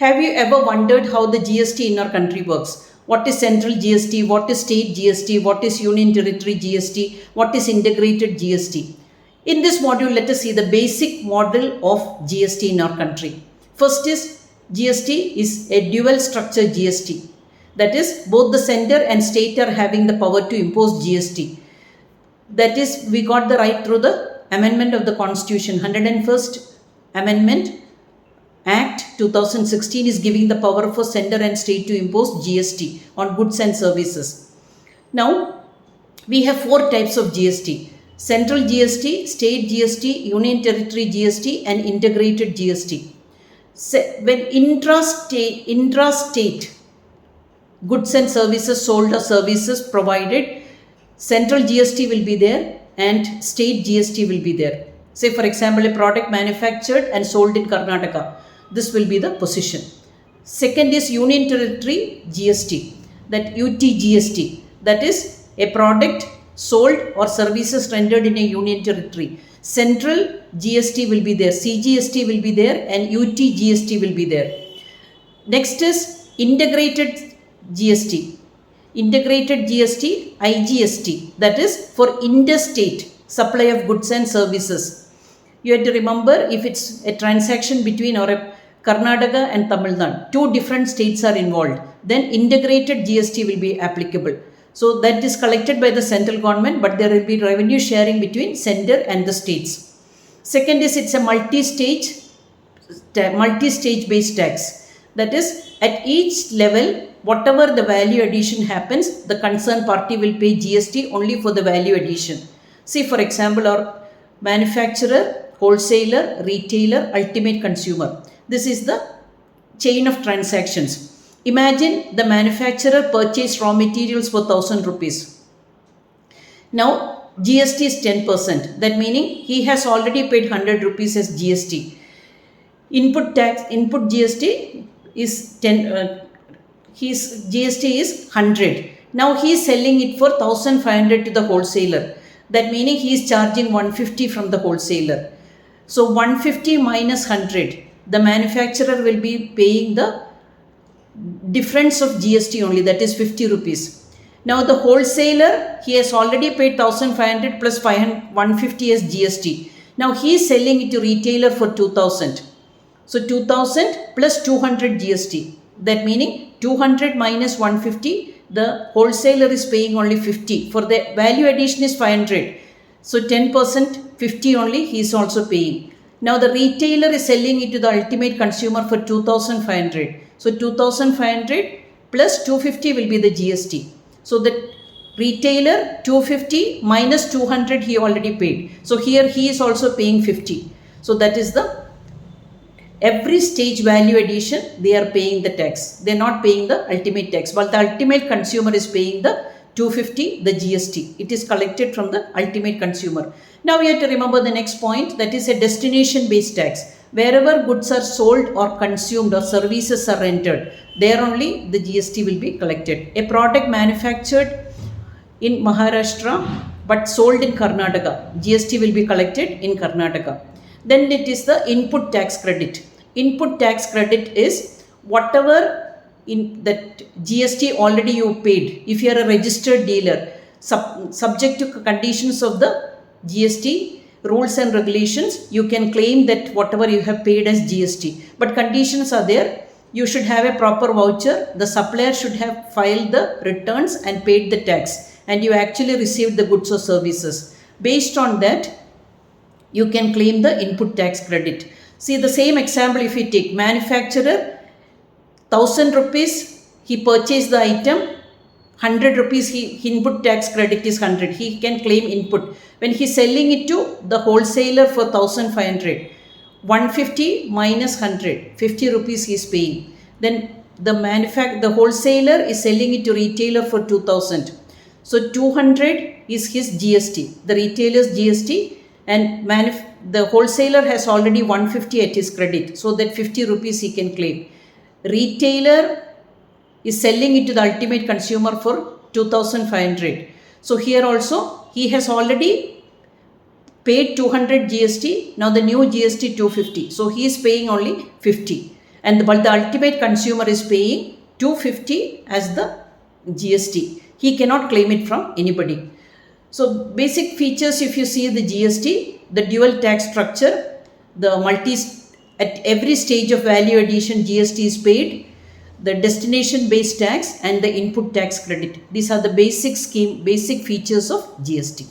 Have you ever wondered how the GST in our country works? What is central GST? What is state GST? What is union territory GST? What is integrated GST? In this module, let us see the basic model of GST in our country. First is GST is a dual structure GST. That is, both the center and state are having the power to impose GST. That is, we got the right through the amendment of the Constitution. 101st Amendment Act 2016 is giving the power for center and state to impose GST on goods and services. Now, we have four types of GST. Central GST, state GST, union territory GST and integrated GST. When intra-state goods and services sold or services provided, central GST will be there and state GST will be there. Say for example, a product manufactured and sold in Karnataka. This will be the position. Second is union territory GST, that UTGST, that is a product sold or services rendered in a union territory. Central GST will be there, CGST will be there and UTGST will be there. Next is integrated GST. Integrated GST, IGST, that is for interstate supply of goods and services. You have to remember, if it's a transaction between or a Karnataka and Tamil Nadu, two different states are involved, then integrated GST will be applicable. So that is collected by the central government, but there will be revenue sharing between center and the states. Second is it's a multi-stage based tax. That is, at each level, whatever the value addition happens, the concerned party will pay GST only for the value addition. See for example, our manufacturer, wholesaler, retailer, ultimate consumer. This is the chain of transactions. Imagine the manufacturer purchased raw materials for 1,000 rupees. Now GST is 10%. That meaning he has already paid 100 rupees as GST. Input GST is 10. His GST is 100. Now he is selling it for 1,500 to the wholesaler. That meaning he is charging 150 from the wholesaler. So 150 minus 100, the manufacturer will be paying the difference of GST only, that is 50 rupees. Now the wholesaler, he has already paid 1,500 plus 150 as GST. Now he is selling it to retailer for 2,000. So 2,000 plus 200 GST. That meaning 200 minus 150, the wholesaler is paying only 50. For the value addition is 500. So 10%, 50 only, he is also paying. Now the retailer is selling it to the ultimate consumer for 2,500. So 2,500 plus 250 will be the GST. So the retailer 250 minus 200 he already paid. So here he is also paying 50. So that is the every stage value addition, they are paying the tax. They are not paying the ultimate tax, but the ultimate consumer is paying the 250, the GST. It is collected from the ultimate consumer. Now we have to remember the next point, that is a destination based tax. Wherever goods are sold or consumed or services are rendered, there only the GST will be collected. A product manufactured in Maharashtra but sold in Karnataka, GST will be collected in Karnataka. Then it is the input tax credit. Input tax credit is whatever in that GST already you paid. If you are a registered dealer, subject to conditions of the GST rules and regulations, you can claim that whatever you have paid as GST. But conditions are there. You should have a proper voucher. The supplier should have filed the returns and paid the tax. And you actually received the goods or services. Based on that, you can claim the input tax credit. See the same example, if you take manufacturer, 1,000 rupees, he purchased the item, 100 rupees, input tax credit is 100. He can claim input. When he is selling it to the wholesaler for 1,500, 150 minus 100, 50 rupees he is paying. Then the wholesaler is selling it to retailer for 2,000. So 200 is his GST, the retailer's GST, and the wholesaler has already 150 at his credit. So that 50 rupees he can claim. Retailer is selling it to the ultimate consumer for 2,500. So here also he has already paid 200 GST. Now the new GST 250. So he is paying only 50. but the ultimate consumer is paying 250 as the GST. He cannot claim it from anybody. So basic features, if you see the GST, the dual tax structure, the at every stage of value addition GST is paid, the destination based tax and the input tax credit. These are the basic features of GST.